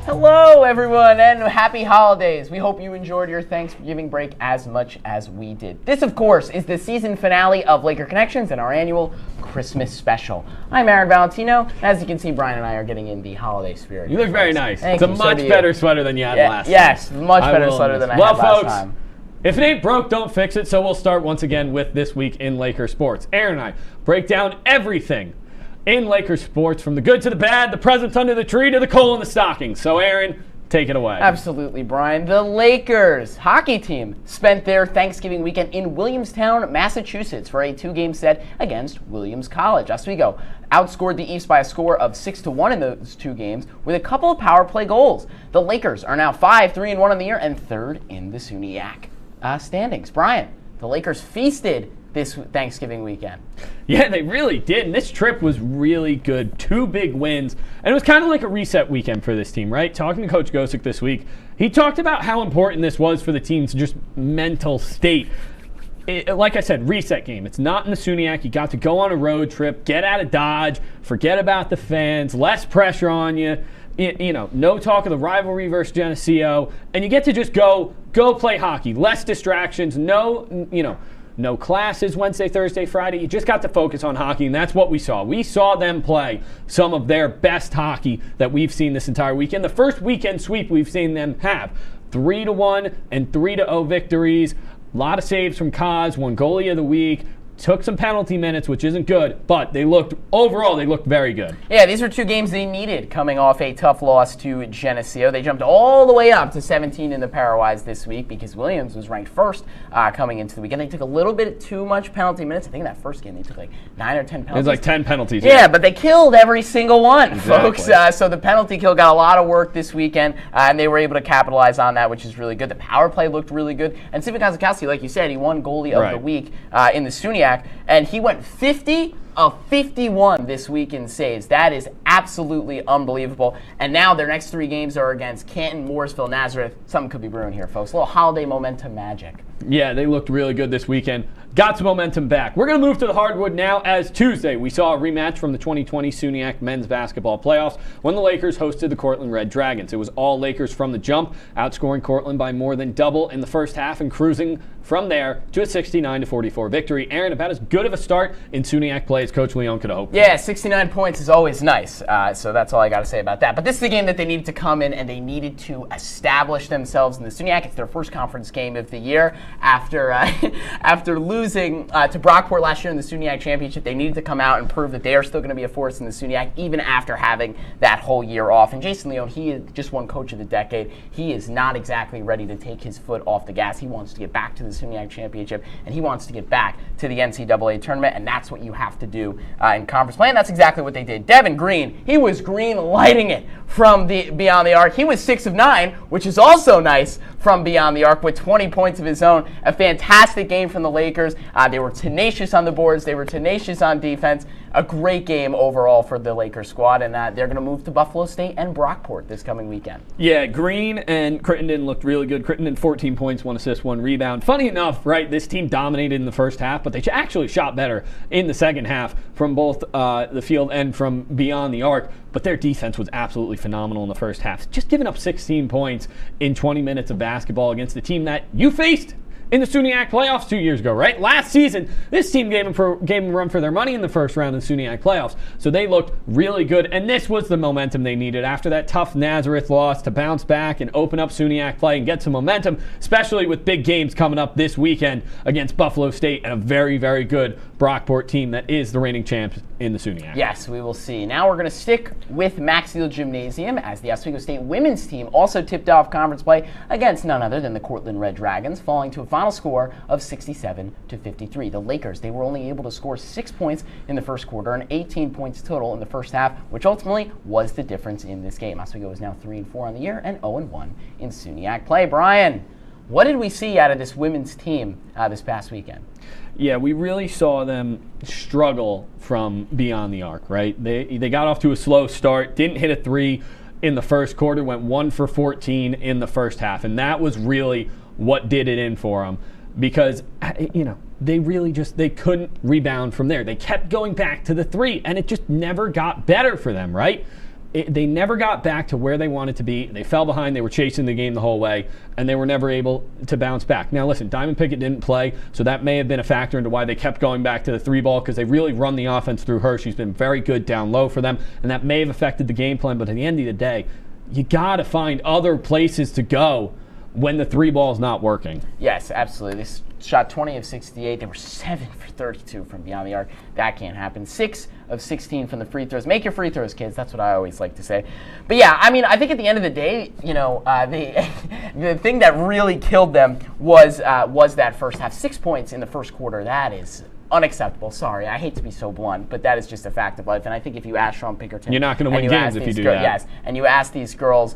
Hello, everyone, and happy holidays. We hope you enjoyed your Thanksgiving break as much as we did. This, of course, is the season finale of Laker Connections and our annual Christmas special. I'm Aaron Valentino. As you can see, Brian and I are getting in the holiday spirit. You look very nice. Thank it's you. a much better sweater than you had last time. Yes, much better sweater than I had last folks, time. If it ain't broke, don't fix it. So we'll start once again with This Week in Laker Sports. Aaron and I break down everything in Laker sports, from the good to the bad, the presents under the tree to the coal in the stocking. So Aaron, take it away. Absolutely, Brian. The Lakers hockey team spent their Thanksgiving weekend in Williamstown, Massachusetts for a 2-game set against Williams College. Oswego outscored the East by a score of 6-1 in those 2 games with a couple of power play goals. The Lakers are now 5-3-1 on the year and 3rd in the SUNY standings. Brian, the Lakers feasted this Thanksgiving weekend. Yeah, they really did. And this trip was really good. 2 big wins. And it was kind of like a reset weekend for this team, right? Talking to Coach Gosick this week, he talked about how important this was for the team's just mental state. Like I said, reset game. It's not in the SUNY. You got to go on a road trip, get out of Dodge, forget about the fans, less pressure on you. You know, no talk of the rivalry versus Geneseo. And you get to just go play hockey. Less distractions, no classes Wednesday, Thursday, Friday. You just got to focus on hockey, and that's what we saw. We saw them play some of their best hockey that we've seen this entire weekend. The first weekend sweep we've seen them have. 3-1 and 3-0 victories. A lot of saves from Kaz, won goalie of the week. Took some penalty minutes, which isn't good, but they looked very good. Yeah, these were 2 games they needed coming off a tough loss to Geneseo. They jumped all the way up to 17 in the Pairwise this week because Williams was ranked first coming into the weekend. They took a little bit too much penalty minutes. I think in that first game they took like 9 or 10 penalties. It was like 10 penalties. Yeah, but they killed every single one, exactly. Folks. So the penalty kill got a lot of work this weekend, and they were able to capitalize on that, which is really good. The power play looked really good. And Steven Kazakowski, like you said, he won goalie of the week in the SUNY, and he went 50 of 51 this week in saves. That is absolutely unbelievable. And now their next 3 games are against Canton, Mooresville, Nazareth. Something could be brewing here, folks. A little holiday momentum magic. Yeah, they looked really good this weekend. Got some momentum back. We're going to move to the hardwood now, as Tuesday we saw a rematch from the 2020 SUNY men's basketball playoffs when the Lakers hosted the Cortland Red Dragons. It was all Lakers from the jump, outscoring Cortland by more than double in the first half and cruising from there to a 69-44 victory. Aaron, about as good of a start in SUNY play as Coach Leon could have hoped for. Yeah, 69 points is always nice, so that's all I got to say about that. But this is the game that they needed to come in, and they needed to establish themselves in the SUNY. It's their first conference game of the year after losing to Brockport last year in the SUNY championship. They needed to come out and prove that they are still going to be a force in the SUNY even after having that whole year off. And Jason Leon, he just won Coach of the Decade. He is not exactly ready to take his foot off the gas. He wants to get back to the SUNY championship, and he wants to get back to the NCAA tournament, and that's what you have to do in conference play, and that's exactly what they did. Devin Green, he was green lighting it from beyond the arc. He was 6 of 9, which is also nice from beyond the arc with 20 points of his own. A fantastic game from the Lakers. They were tenacious on the boards. They were tenacious on defense. A great game overall for the Lakers squad, and they're going to move to Buffalo State and Brockport this coming weekend. Yeah, Green and Crittenden looked really good. Crittenden 14 points, 1 assist, 1 rebound. Funny enough, right, this team dominated in the first half, but they actually shot better in the second half from both the field and from beyond the arc. But their defense was absolutely phenomenal in the first half. Just giving up 16 points in 20 minutes of basketball against the team that you faced in the SUNY playoffs 2 years ago, right? Last season, this team gave them a run for their money in the first round of the SUNY playoffs. So they looked really good, and this was the momentum they needed after that tough Nazareth loss to bounce back and open up SUNY play and get some momentum, especially with big games coming up this weekend against Buffalo State and a very, very good Brockport team that is the reigning champs in the SUNY. Yes, we will see. Now we're going to stick with Maxfield Gymnasium as the Oswego State women's team also tipped off conference play against none other than the Cortland Red Dragons, falling to a final score of 67-53. The Lakers, they were only able to score 6 points in the first quarter and 18 points total in the first half, which ultimately was the difference in this game. Oswego is now 3-4 on the year and 0-1 in SUNY play. Brian, What did we see out of this women's team this past weekend? Yeah, we really saw them struggle from beyond the arc, right? They got off to a slow start, didn't hit a three in the first quarter, went 1 for 14 in the first half, and that was really what did it in for them, because they couldn't rebound from there. They kept going back to the three, and it just never got better for them, right? They never got back to where they wanted to be. They fell behind. They were chasing the game the whole way, and they were never able to bounce back. Now, listen, Diamond Pickett didn't play, so that may have been a factor into why they kept going back to the three ball, because they really run the offense through her. She's been very good down low for them, and that may have affected the game plan. But at the end of the day, you got to find other places to go when the three ball is not working. Yes, absolutely. They shot 20 of 68. They were 7 for 32 from beyond the arc. That can't happen. 6 of 16 from the free throws. Make your free throws, kids. That's what I always like to say. But yeah, I mean, I think at the end of the day, the thing that really killed them was that first half. 6 points in the first quarter. That is unacceptable. Sorry, I hate to be so blunt, but that is just a fact of life. And I think if you ask Sean Pinkerton, you're not going to win games if you do that. Yes, and you ask these girls,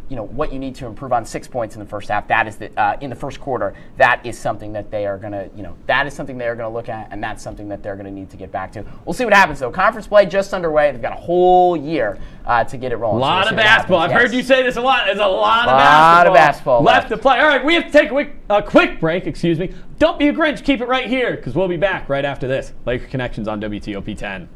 what you need to improve on. 6 points in the first half. That is in the first quarter. That is something that they are gonna, that is something they are gonna look at, and that's something that they're gonna need to get back to. We'll see what happens though. Conference play just underway. They've got a whole year to get it rolling. A lot of basketball. I've heard you say this a lot. There's a lot of basketball left to play. All right, we have to take a quick break. Excuse me. Don't be a Grinch. Keep it right here, because we'll be back right after this. Laker Connections on WTOP 10.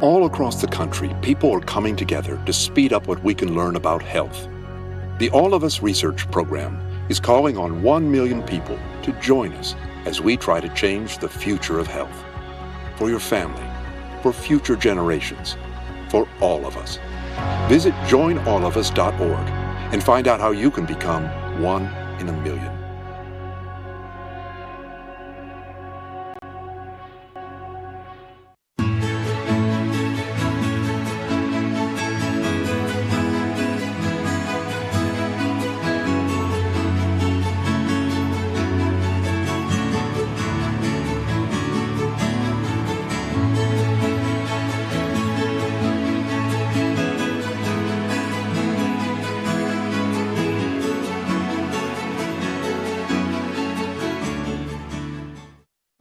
All across the country, people are coming together to speed up what we can learn about health. The All of Us Research Program is calling on 1 million people to join us as we try to change the future of health. For your family, for future generations, for all of us. Visit joinallofus.org and find out how you can become 1 in a million.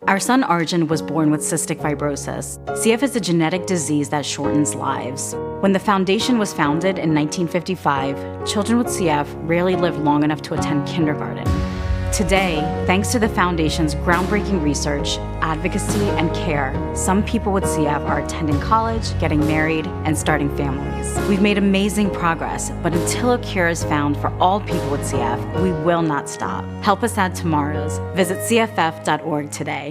Our son Arjun was born with cystic fibrosis. CF is a genetic disease that shortens lives. When the foundation was founded in 1955, children with CF rarely live long enough to attend kindergarten. Today, thanks to the foundation's groundbreaking research, advocacy, and care, some people with CF are attending college, getting married, and starting families. We've made amazing progress, but until a cure is found for all people with CF, we will not stop. Help us add tomorrows. Visit cff.org today.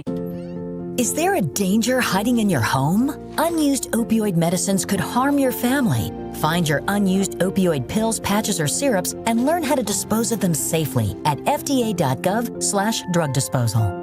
Is there a danger hiding in your home? Unused opioid medicines could harm your family. Find your unused opioid pills, patches, or syrups and learn how to dispose of them safely at fda.gov/drug disposal.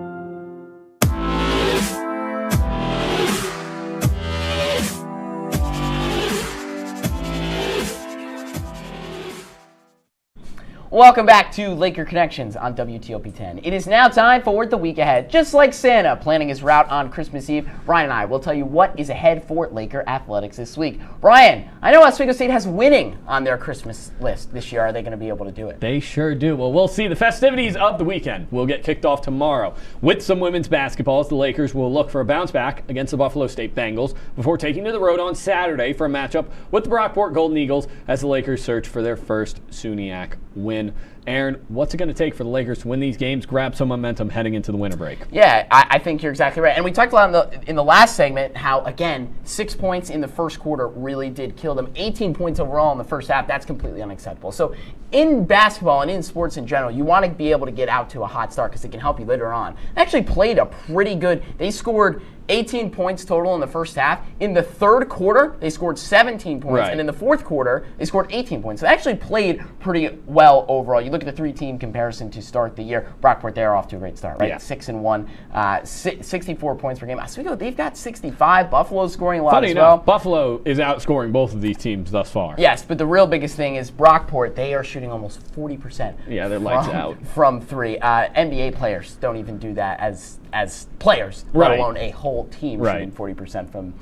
Welcome back to Laker Connections on WTOP 10. It is now time for the week ahead. Just like Santa planning his route on Christmas Eve, Brian and I will tell you what is ahead for Laker athletics this week. Brian, I know Oswego State has winning on their Christmas list this year. Are they going to be able to do it? They sure do. Well, we'll see. The festivities of the weekend will get kicked off tomorrow with some women's basketball as the Lakers will look for a bounce back against the Buffalo State Bengals before taking to the road on Saturday for a matchup with the Brockport Golden Eagles as the Lakers search for their first SUNY win. Aaron, what's it going to take for the Lakers to win these games, grab some momentum heading into the winter break? Yeah, I think you're exactly right. And we talked a lot in the last segment how, again, 6 points in the first quarter really did kill them. 18 points overall in the first half, that's completely unacceptable. So in basketball and in sports in general, you want to be able to get out to a hot start because it can help you later on. They actually played a pretty good, they scored 18 points total in the first half. In the third quarter, they scored 17 points. Right. And in the fourth quarter, they scored 18 points. So they actually played pretty well overall. You you look at the three-team comparison to start the year, Brockport, they're off to a great start, right? Yeah. 6-1, 64 points per game. Oswego, they've got 65. Buffalo's scoring a lot Funny as enough, well. Buffalo is outscoring both of these teams thus far. Yes, but the real biggest thing is Brockport, they are shooting almost 40%. Yeah, they're lights out. From three. NBA players don't even do that as players, right. let alone a whole team right. shooting 40% from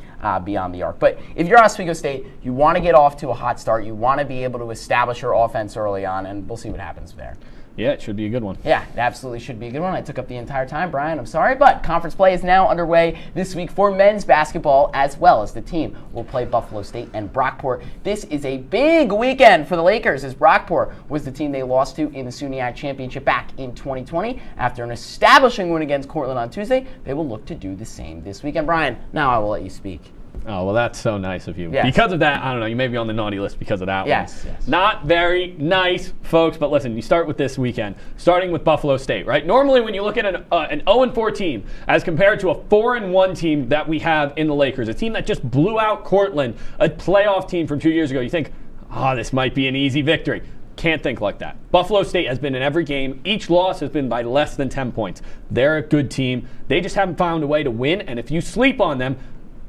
beyond the arc. But if you're Oswego State, you want to get off to a hot start. You want to be able to establish your offense early on, and we'll see what happens there. Yeah, it should be a good one. Yeah, it absolutely should be a good one. I took up the entire time, Brian. I'm sorry, but conference play is now underway this week for men's basketball as well as the team will play Buffalo State and Brockport. This is a big weekend for the Lakers as Brockport was the team they lost to in the SUNY Championship back in 2020. After an establishing win against Cortland on Tuesday, they will look to do the same this weekend. Brian, now I will let you speak. Oh, well, that's so nice of you. Yes. Because of that, I don't know, you may be on the naughty list because of that Yes, one. yes. Not very nice, folks, but listen, you start with this weekend, starting with Buffalo State, right? Normally, when you look at an 0-4 team as compared to a 4-1 team that we have in the Lakers, a team that just blew out Cortland, a playoff team from 2 years ago, you think, this might be an easy victory. Can't think like that. Buffalo State has been in every game. Each loss has been by less than 10 points. They're a good team. They just haven't found a way to win, and if you sleep on them,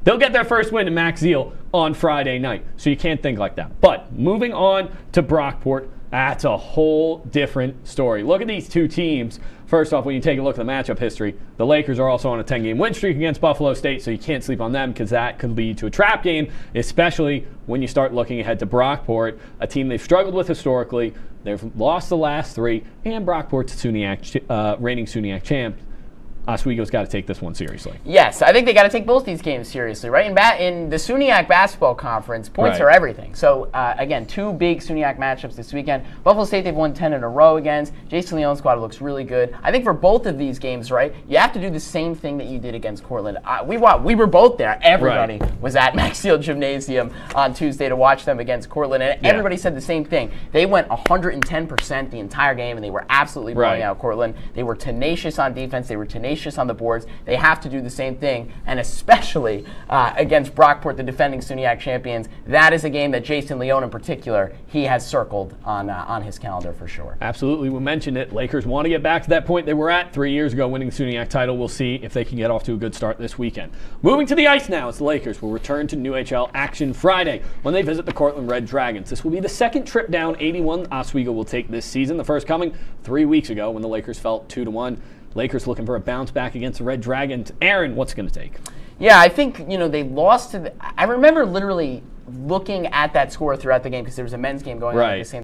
they'll get their first win in Max Zeal on Friday night. So you can't think like that. But moving on to Brockport, that's a whole different story. Look at these two teams. First off, when you take a look at the matchup history, the Lakers are also on a 10-game win streak against Buffalo State, so you can't sleep on them because that could lead to a trap game, especially when you start looking ahead to Brockport, a team they've struggled with historically. They've lost the last three, and Brockport's reigning SUNY champ. Oswego's got to take this one seriously. Yes, I think they got to take both these games seriously, right? In the SUNY basketball conference, points Right. are everything. So, again, two big SUNY matchups this weekend. Buffalo State, they've won 10 in a row against. Jason Leone's squad looks really good. I think for both of these games, right, you have to do the same thing that you did against Cortland. We were both there. Everybody was at Max Field Gymnasium on Tuesday to watch them against Cortland, and everybody said the same thing. They went 110% the entire game, and they were absolutely blowing out Cortland. They were tenacious on defense. They were tenacious on the boards. They have to do the same thing, and especially against Brockport, the defending SUNY champions. That is a game that Jason Leone in particular, he has circled on his calendar for sure. Absolutely. We mentioned it. Lakers want to get back to that point they were at 3 years ago, winning the SUNY title. We'll see if they can get off to a good start this weekend. Moving to the ice now, as the Lakers will return to New HL action Friday when they visit the Cortland Red Dragons. This will be the second trip down 81 Oswego will take this season, the first coming 3 weeks ago when the Lakers fell 2-1. Lakers looking for a bounce back against the Red Dragons. Aaron, what's it going to take? Yeah, I think, they lost to I remember literally looking at that score throughout the game because there was a men's game going on at the same